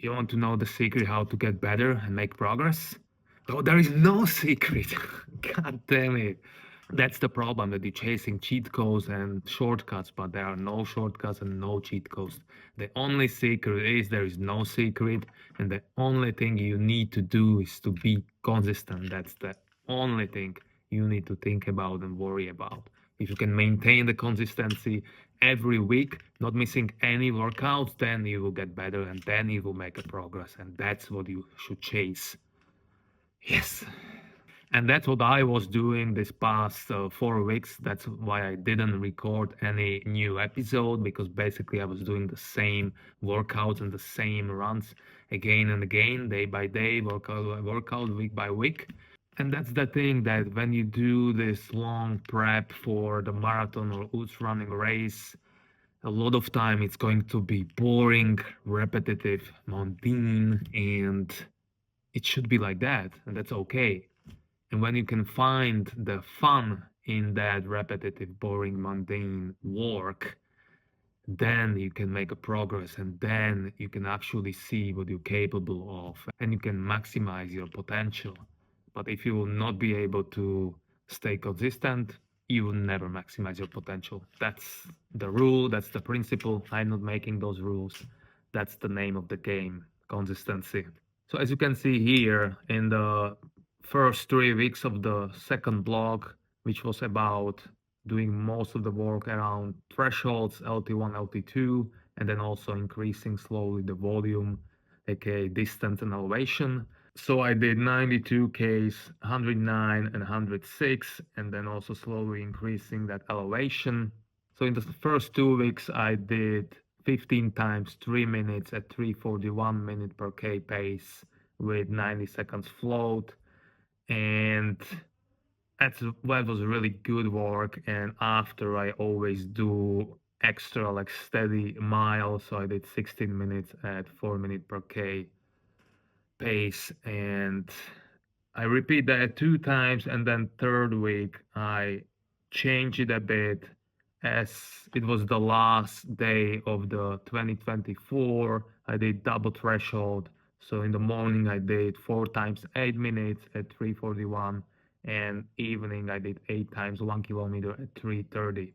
You want to know the secret how to get better and make progress? Oh, there is no secret. God damn it. That's the problem that you're chasing cheat codes and shortcuts, but there are no shortcuts and no cheat codes. The only secret is there is no secret, and the only thing you need to do is to be consistent. That's the only thing you need to think about and worry about. If you can maintain the consistency every week, not missing any workouts, then you will get better and then you will make a progress. And that's what you should chase. Yes. And that's what I was doing this past 4 weeks. That's why I didn't record any new episode because basically I was doing the same workouts and the same runs again and again, day by day, workout by workout, week by week. And that's the thing that when you do this long prep for the marathon or ultra running race, a lot of time it's going to be boring, repetitive, mundane, and it should be like that, and that's okay. And when you can find the fun in that repetitive, boring, mundane work, then you can make a progress and then you can actually see what you're capable of and you can maximize your potential. But if you will not be able to stay consistent, you will never maximize your potential. That's the rule, that's the principle. I'm not making those rules. That's the name of the game, consistency. So as you can see here in the first 3 weeks of the second blog, which was about doing most of the work around thresholds, LT1, LT2, and then also increasing slowly the volume, aka distance and elevation. So I did 92 Ks, 109 and 106, and then also slowly increasing that elevation. So in the first 2 weeks, I did 15 times 3 minutes at 341 minute per K pace with 90 seconds float. And that was really good work. And after I always do extra like steady miles. So I did 16 minutes at 4 minute per K pace. And I repeat that 2 times, and then third week I changed it a bit as it was the last day of the 2024. I did double threshold. So in the morning I did 4 times 8 minutes at 341, and evening I did 8 times 1 kilometer at 330.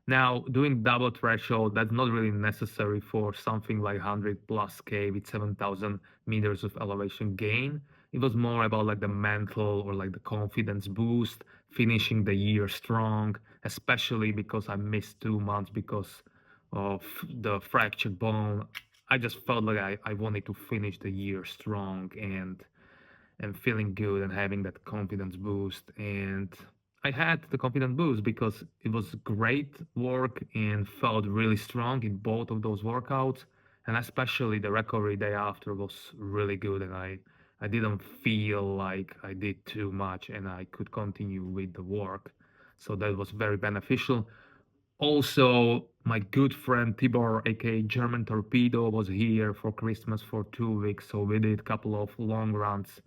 Now, doing double threshold, that's not really necessary for something like 100 plus K with 7,000 meters of elevation gain. It was more about like the mental or like the confidence boost, finishing the year strong, especially because I missed 2 months because of the fractured bone. I just felt like I wanted to finish the year strong and feeling good and having that confidence boost. And I had the confidence boost because it was great work and felt really strong in both of those workouts. And especially the recovery day after was really good. And I didn't feel like I did too much and I could continue with the work. So that was very beneficial. Also, my good friend Tibor, aka German Torpedo, was here for Christmas for 2 weeks. So we did a couple of long runs,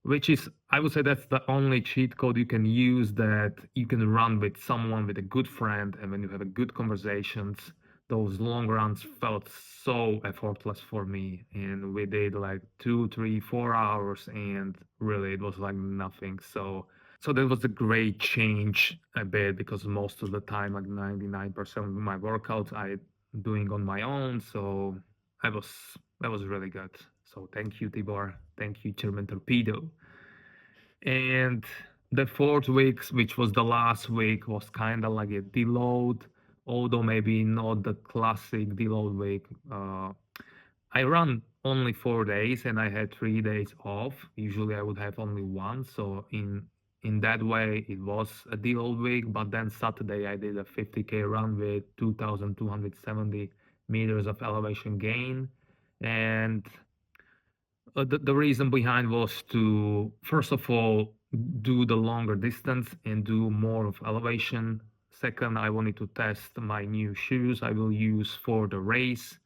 which is, I would say, that's the only cheat code you can use that you can run with someone, with a good friend, and when you have a good conversations, those long runs felt so effortless for me, and we did like 2 3 4 hours, and really it was like nothing. So that was a great change a bit because most of the time, like 99% of my workouts I doing on my own. So I was that was really good. So thank you, Tibor. Thank you, German Torpedo. And the fourth week, which was the last week, was kind of like a deload, although maybe not the classic deload week. I ran only 4 days and I had 3 days off. Usually I would have only one. So in that way, it was a deload week. But then Saturday I did a 50K run with 2,270 meters of elevation gain. And the reason behind was to first of all do the longer distance and do more of elevation. Second, I wanted to test my new shoes I will use for the race.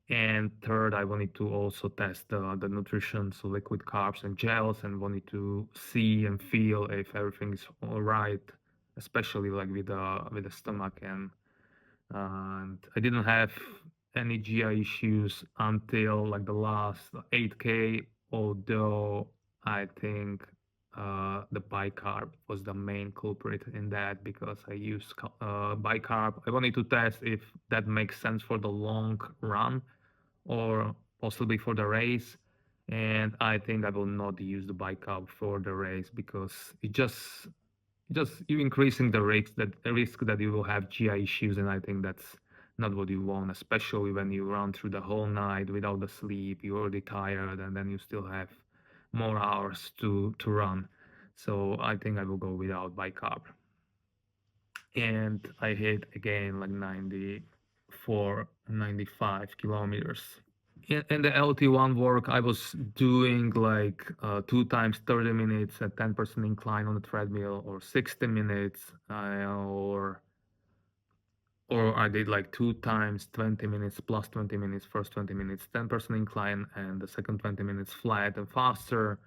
And third, I wanted to also test the nutrition, so liquid carbs and gels, and wanted to see and feel if everything is all right, especially like with the stomach. And I didn't have any GI issues until like the last 8K, although I think the bicarb was the main culprit in that because I used bicarb. I wanted to test if that makes sense for the long run or possibly for the race. And I think I will not use the bicarb for the race because it just you increasing the risk that you will have GI issues, and I think that's not what you want, especially when you run through the whole night without the sleep. You're already tired, and then you still have more hours to run. So I think I will go without bicarb. And I hit again like 94, 95 kilometers. In the LT1 work, I was doing like 2 times 30 minutes at 10% incline on the treadmill, or 60 minutes, or I did like 2 times 20 minutes plus 20 minutes, first 20 minutes 10% incline, and the second 20 minutes flat and faster.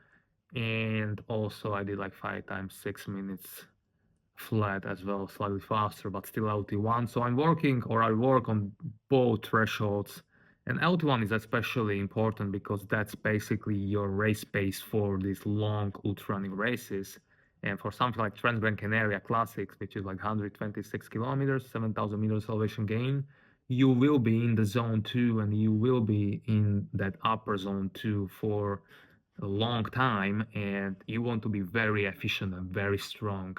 And also I did like 5 times 6 minutes flat as well, slightly faster, but still LT1. So I work on both thresholds. And LT1 is especially important because that's basically your race pace for these long ultra running races. And for something like Transgrancanaria Classics, which is like 126 kilometers, 7,000 meters elevation gain, you will be in the zone 2 and you will be in that upper zone 2 for a long time. And you want to be very efficient and very strong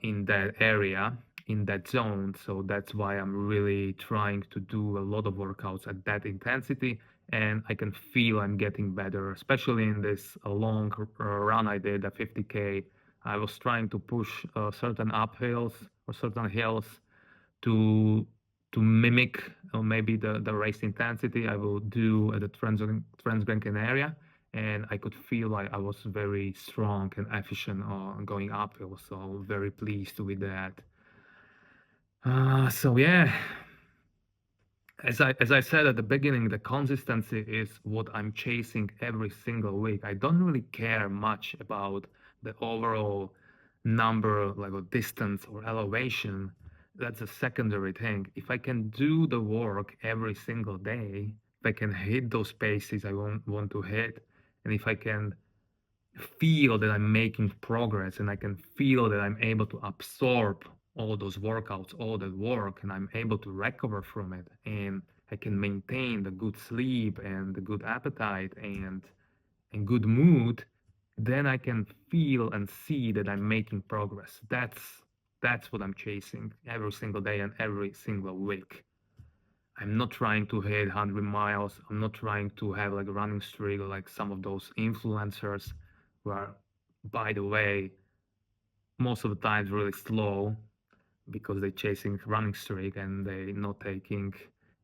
in that area, in that zone. So that's why I'm really trying to do a lot of workouts at that intensity. And I can feel I'm getting better, especially in this long run I did, a 50K. I was trying to push certain uphills or certain hills to to mimic maybe the race intensity I will do at the Transgrancanaria, and I could feel like I was very strong and efficient going uphill. So very pleased with that. So yeah, as I said at the beginning, the consistency is what I'm chasing every single week. I don't really care much about the overall number, like a distance or elevation. That's a secondary thing. If I can do the work every single day, if I can hit those paces I want to hit, and if I can feel that I'm making progress and I can feel that I'm able to absorb all those workouts, all that work, and I'm able to recover from it, and I can maintain the good sleep and the good appetite and good mood, then I can feel and see that I'm making progress. That's what I'm chasing every single day and every single week. I'm not trying to hit 100 miles. I'm not trying to have like a running streak like some of those influencers who are, by the way, most of the times really slow because they're chasing running streak and they're not taking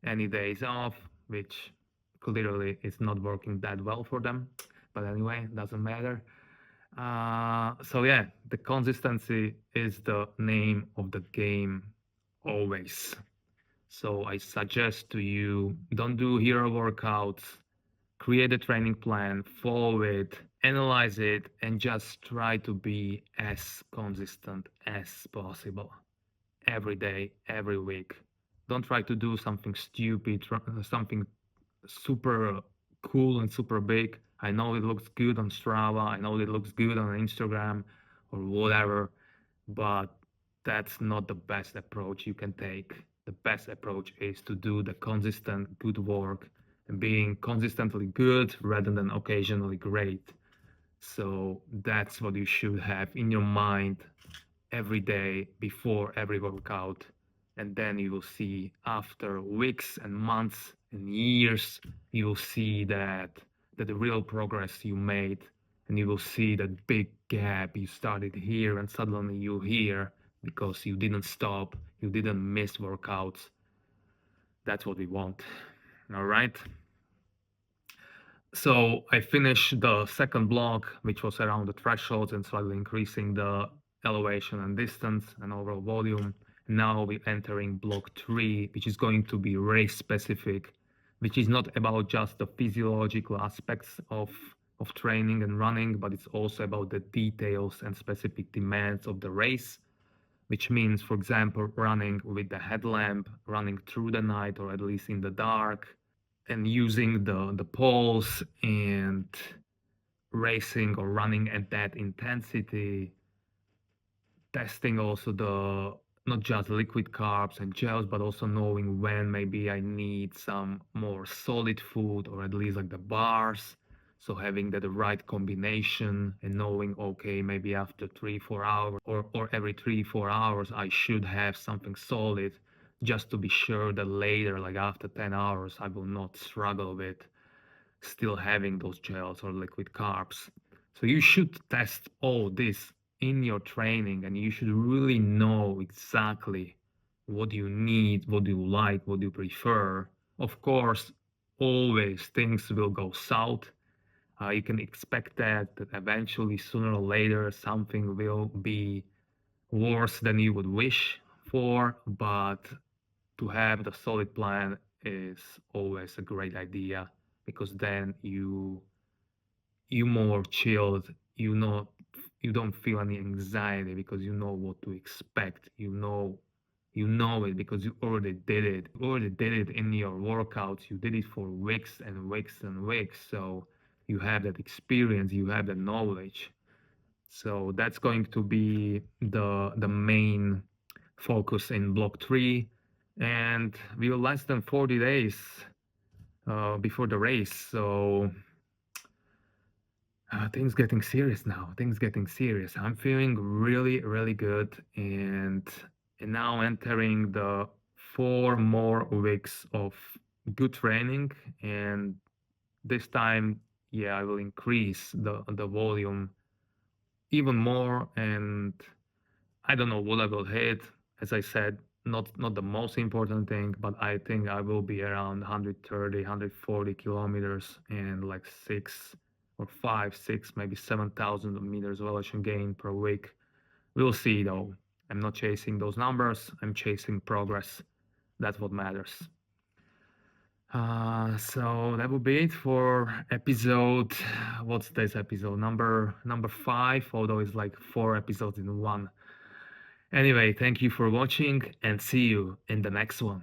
any days off, which clearly is not working that well for them. But anyway, doesn't matter. So yeah, the consistency is the name of the game always. So I suggest to you, don't do hero workouts, create a training plan, follow it, analyze it, and just try to be as consistent as possible every day, every week. Don't try to do something stupid, something super cool and super big. I know it looks good on Strava, I know it looks good on Instagram or whatever, but that's not the best approach you can take. The best approach is to do the consistent good work and being consistently good rather than occasionally great. So that's what you should have in your mind every day before every workout. And then you will see after weeks and months and years, you will see that the real progress you made, and you will see that big gap you started here and suddenly you're here because you didn't stop, you didn't miss workouts. That's what we want. All right. So I finished the second block, which was around the thresholds and slightly increasing the elevation and distance and overall volume. Now we're entering block 3, which is going to be race specific, which is not about just the physiological aspects of training and running, but it's also about the details and specific demands of the race, which means, for example, running with the headlamp, running through the night or at least in the dark, and using the poles and racing or running at that intensity, testing also the not just liquid carbs and gels, but also knowing when maybe I need some more solid food or at least like the bars. So having that the right combination and knowing, okay, maybe after 3-4 hours or every 3-4 hours, I should have something solid just to be sure that later, like after 10 hours, I will not struggle with still having those gels or liquid carbs. So you should test all this in your training and you should really know exactly what you need, what you like, what you prefer. Of course, always things will go south. You can expect that eventually, sooner or later, something will be worse than you would wish for, but to have the solid plan is always a great idea because then you more chilled, you don't feel any anxiety because you know what to expect. You know it because you already did it. You already did it in your workouts. You did it for weeks and weeks and weeks. So you have that experience, you have that knowledge. So that's going to be the main focus in block 3. And we are less than 40 days before the race. So things getting serious now. Things getting serious. I'm feeling really, really good, and now entering the 4 more weeks of good training, and this time, yeah, I will increase the volume even more, and I don't know what I will hit. As I said, not the most important thing, but I think I will be around 130, 140 kilometers and like 6 or 5, 6, maybe 7,000 meters elevation gain per week. We'll see though. I'm not chasing those numbers. I'm chasing progress. That's what matters. So that would be it for episode. What's this episode? Number 5, although it's like 4 episodes in one. Anyway, thank you for watching and see you in the next one.